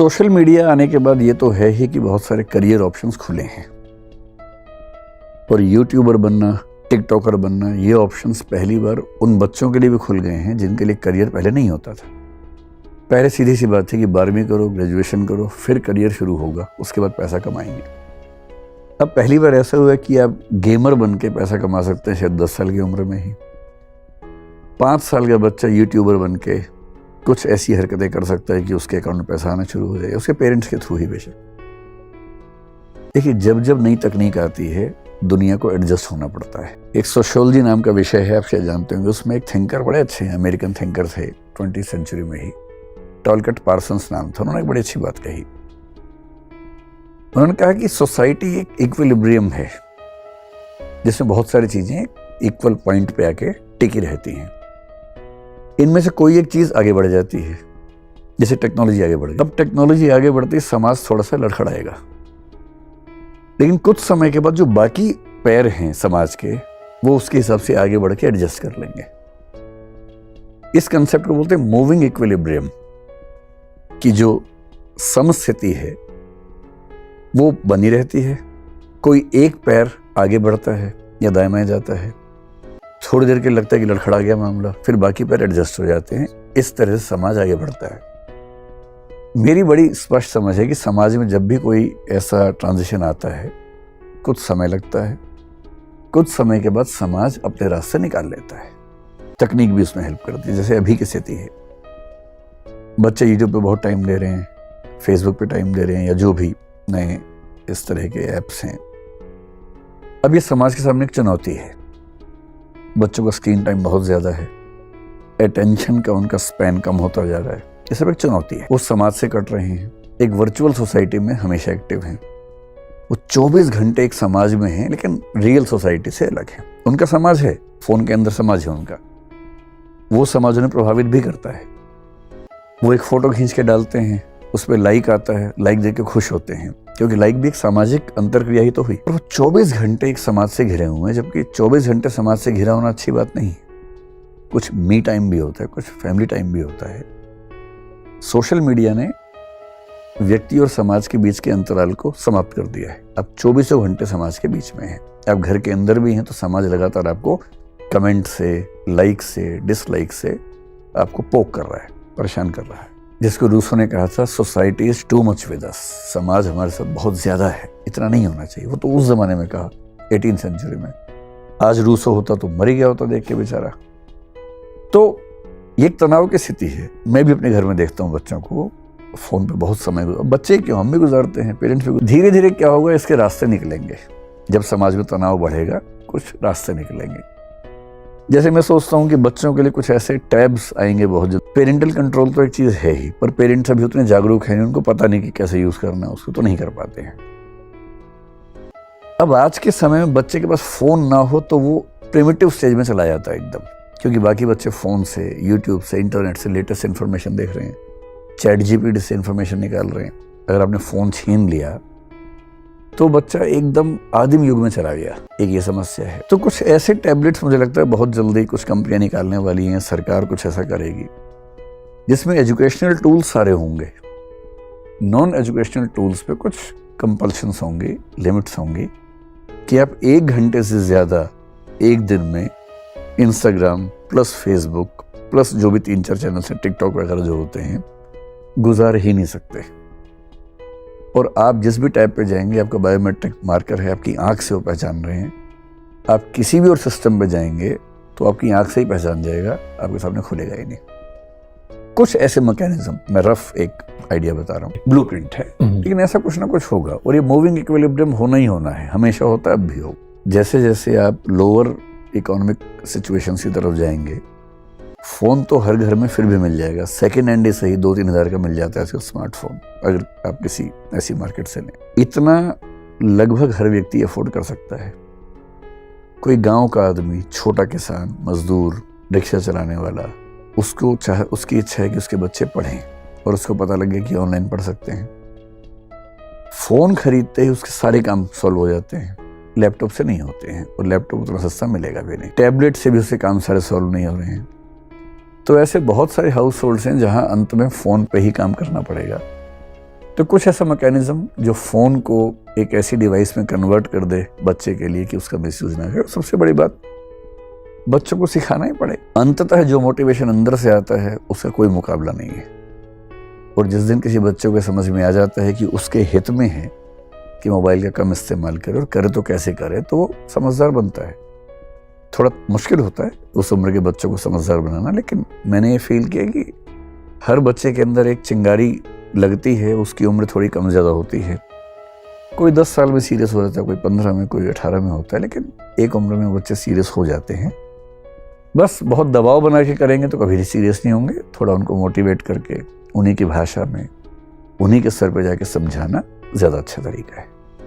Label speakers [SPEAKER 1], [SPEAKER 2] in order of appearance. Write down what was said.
[SPEAKER 1] Social media आने के बाद ये तो है ही कि बहुत सारे करियर ऑप्शंस खुले हैं और यूट्यूबर बनना, टिकटॉकर बनना, ये ऑप्शंस पहली बार उन बच्चों के लिए भी खुल गए हैं जिनके लिए करियर पहले नहीं होता था। पहले सीधी सी बात थी कि 12वीं करो, ग्रेजुएशन करो, फिर करियर शुरू होगा, उसके बाद पैसा कमाएंगे। अब पहली बार ऐसा हुआ कि आप गेमर बन के पैसा कमा सकते हैं शायद 10 साल की उम्र में ही। 5 साल का बच्चा यूट्यूबर बन के कुछ ऐसी हरकतें कर सकता है कि उसके अकाउंट में पैसा आना शुरू हो जाए, उसके पेरेंट्स के थ्रू ही बेशक। देखिए, जब जब नई तकनीक आती है दुनिया को एडजस्ट होना पड़ता है। एक सोशियोलॉजी नाम का विषय है, आप शायद जानते होंगे। उसमें एक थिंकर बड़े अच्छे हैं, अमेरिकन थिंकर थे 20वीं सेंचुरी में ही, टॉलकट पार्सन्स नाम था। उन्होंने एक बड़ी अच्छी बात कही। उन्होंने कहा कि सोसाइटी एक इक्विलिब्रियम है जिसमें बहुत सारी चीजें इक्वल पॉइंट पे आके टिकी रहती हैं। इनमें से कोई एक चीज आगे बढ़ जाती है, जैसे टेक्नोलॉजी आगे बढ़ गई। अब टेक्नोलॉजी आगे बढ़ती है, समाज थोड़ा सा लड़खड़ाएगा, लेकिन कुछ समय के बाद जो बाकी पैर हैं समाज के, वो उसके हिसाब से आगे बढ़ के एडजस्ट कर लेंगे। इस कंसेप्ट को बोलते हैं मूविंग इक्विलिब्रियम, कि जो समस्थिति है वो बनी रहती है। कोई एक पैर आगे बढ़ता है या दाएं बाएं जाता है, थोड़ी देर के लगता है कि लड़खड़ा गया मामला, फिर बाकी पैर एडजस्ट हो जाते हैं। इस तरह से समाज आगे बढ़ता है। मेरी बड़ी स्पष्ट समझ है कि समाज में जब भी कोई ऐसा ट्रांजिशन आता है, कुछ समय लगता है, कुछ समय के बाद समाज अपने रास्ते निकाल लेता है। तकनीक भी उसमें हेल्प करती है। जैसे अभी की स्थिति है, बच्चे यूट्यूब पे बहुत टाइम दे रहे हैं, फेसबुक पे टाइम दे रहे हैं, या जो भी नए इस तरह के ऐप्स हैं। अब ये समाज के सामने एक चुनौती है। बच्चों का स्क्रीन टाइम बहुत ज्यादा है, अटेंशन का उनका स्पैन कम होता जा रहा है। ये सब एक चुनौती है। वो समाज से कट रहे हैं, एक वर्चुअल सोसाइटी में हमेशा एक्टिव हैं। वो 24 घंटे एक समाज में हैं, लेकिन रियल सोसाइटी से अलग है। उनका समाज है, फोन के अंदर समाज है उनका, वो समाज उन्हें प्रभावित भी करता है। वो एक फोटो खींच के डालते हैं, उस पर लाइक आता है, लाइक देख के खुश होते हैं, क्योंकि लाइक भी एक सामाजिक अंतरक्रिया ही तो हुई। और वो 24 घंटे एक समाज से घिरे हुए हैं, जबकि 24 घंटे समाज से घिरा होना अच्छी बात नहीं है। कुछ मी टाइम भी होता है, कुछ फैमिली टाइम भी होता है। सोशल मीडिया ने व्यक्ति और समाज के बीच के अंतराल को समाप्त कर दिया है। अब 24 घंटे समाज के बीच में है। आप घर के अंदर भी हैं तो समाज लगातार आपको कमेंट से, लाइक से, डिसलाइक से आपको पोक कर रहा है, परेशान कर रहा है। जिसको रूसो ने कहा था, society is too much with us. समाज हमारे साथ बहुत ज्यादा है, इतना नहीं होना चाहिए। वो तो उस जमाने में कहा, 18वीं सेंचुरी में। आज रूसो होता तो मर ही गया होता देख के बेचारा। तो ये एक तनाव की स्थिति है। मैं भी अपने घर में देखता हूँ बच्चों को फोन पे बहुत समय बच्चे क्यों, हम भी गुजारते हैं, पेरेंट्स भी। धीरे धीरे क्या होगा, इसके रास्ते निकलेंगे। जब समाज में तनाव बढ़ेगा, कुछ रास्ते निकलेंगे। जैसे मैं सोचता हूँ कि बच्चों के लिए कुछ ऐसे टैब्स आएंगे बहुत जल्द। पेरेंटल कंट्रोल तो एक चीज है ही, पर पेरेंट्स अभी उतने जागरूक हैं, उनको पता नहीं कि कैसे यूज करना है, उसको तो नहीं कर पाते हैं। अब आज के समय में बच्चे के पास फोन ना हो तो वो प्रिमिटिव स्टेज में चला जाता है एकदम, क्योंकि बाकी बच्चे फोन से, यूट्यूब से, इंटरनेट से लेटेस्ट इन्फॉर्मेशन देख रहे हैं, चैट जीपीटी से इन्फॉर्मेशन निकाल रहे हैं। अगर आपने फोन छीन लिया तो बच्चा एकदम आदिम युग में चला गया। एक ये समस्या है। तो कुछ ऐसे टैबलेट्स मुझे लगता है बहुत जल्दी कुछ कंपनियां निकालने वाली हैं, सरकार कुछ ऐसा करेगी जिसमें एजुकेशनल टूल्स सारे होंगे। नॉन एजुकेशनल टूल्स पे कुछ कंपल्शंस होंगे, लिमिट्स होंगी, कि आप 1 घंटे से ज्यादा एक दिन में इंस्टाग्राम प्लस फेसबुक प्लस जो भी 3-4 चैनल हैं, टिकटॉक वगैरह जो होते हैं, गुजार ही नहीं सकते। और आप जिस भी टैब पे जाएंगे, आपका बायोमेट्रिक मार्कर है, आपकी आंख से वो पहचान रहे हैं। आप किसी भी और सिस्टम पे जाएंगे तो आपकी आंख से ही पहचान जाएगा, आपके सामने खुलेगा ही नहीं। कुछ ऐसे मैकेनिज्म, मैं रफ एक आइडिया बता रहा हूँ, ब्लूप्रिंट है, लेकिन ऐसा कुछ ना कुछ होगा। और ये मूविंग इक्विलिब्रियम होना ही होना है, हमेशा होता है, अब भी हो। जैसे जैसे आप लोअर इकोनॉमिक सिचुएशन की तरफ जाएंगे, फोन तो हर घर में फिर भी मिल जाएगा। सेकेंड हैंड ही सही 2-3 हज़ार का मिल जाता है आजकल स्मार्टफोन, अगर आप किसी ऐसी मार्केट से लें। इतना लगभग हर व्यक्ति अफोर्ड कर सकता है। कोई गांव का आदमी, छोटा किसान, मजदूर, रिक्शा चलाने वाला, उसकी इच्छा है कि उसके बच्चे पढ़ें, और उसको पता लगे कि ऑनलाइन पढ़ सकते हैं। फोन खरीदते ही उसके सारे काम सॉल्व हो जाते हैं। लैपटॉप से नहीं होते हैं, और लैपटॉप उतना सस्ता मिलेगा भी नहीं। टैबलेट से भी उसके काम सारे सॉल्व नहीं हो रहे हैं। तो ऐसे बहुत सारे हाउस होल्ड्स हैं जहां अंत में फोन पे ही काम करना पड़ेगा। तो कुछ ऐसा मैकेनिज्म जो फ़ोन को एक ऐसी डिवाइस में कन्वर्ट कर दे बच्चे के लिए कि उसका मिसयूज ना करे। सबसे बड़ी बात, बच्चों को सिखाना ही पड़े। अंततः जो मोटिवेशन अंदर से आता है उसका कोई मुकाबला नहीं है। और जिस दिन किसी बच्चे को समझ में आ जाता है कि उसके हित में है कि मोबाइल का कम इस्तेमाल करे और करे तो कैसे करे, तो वो समझदार बनता है। थोड़ा मुश्किल होता है उस उम्र के बच्चों को समझदार बनाना, लेकिन मैंने ये फील किया कि हर बच्चे के अंदर एक चिंगारी लगती है, उसकी उम्र थोड़ी कम ज़्यादा होती है। कोई 10 साल में सीरियस हो जाता है, कोई 15 में, कोई 18 में होता है, लेकिन एक उम्र में बच्चे सीरियस हो जाते हैं। बस बहुत दबाव बना के करेंगे तो कभी भी सीरियस नहीं होंगे। थोड़ा उनको मोटिवेट करके उन्हीं की भाषा में, उन्हीं के स्तर पर जाके समझाना ज़्यादा अच्छा तरीका है।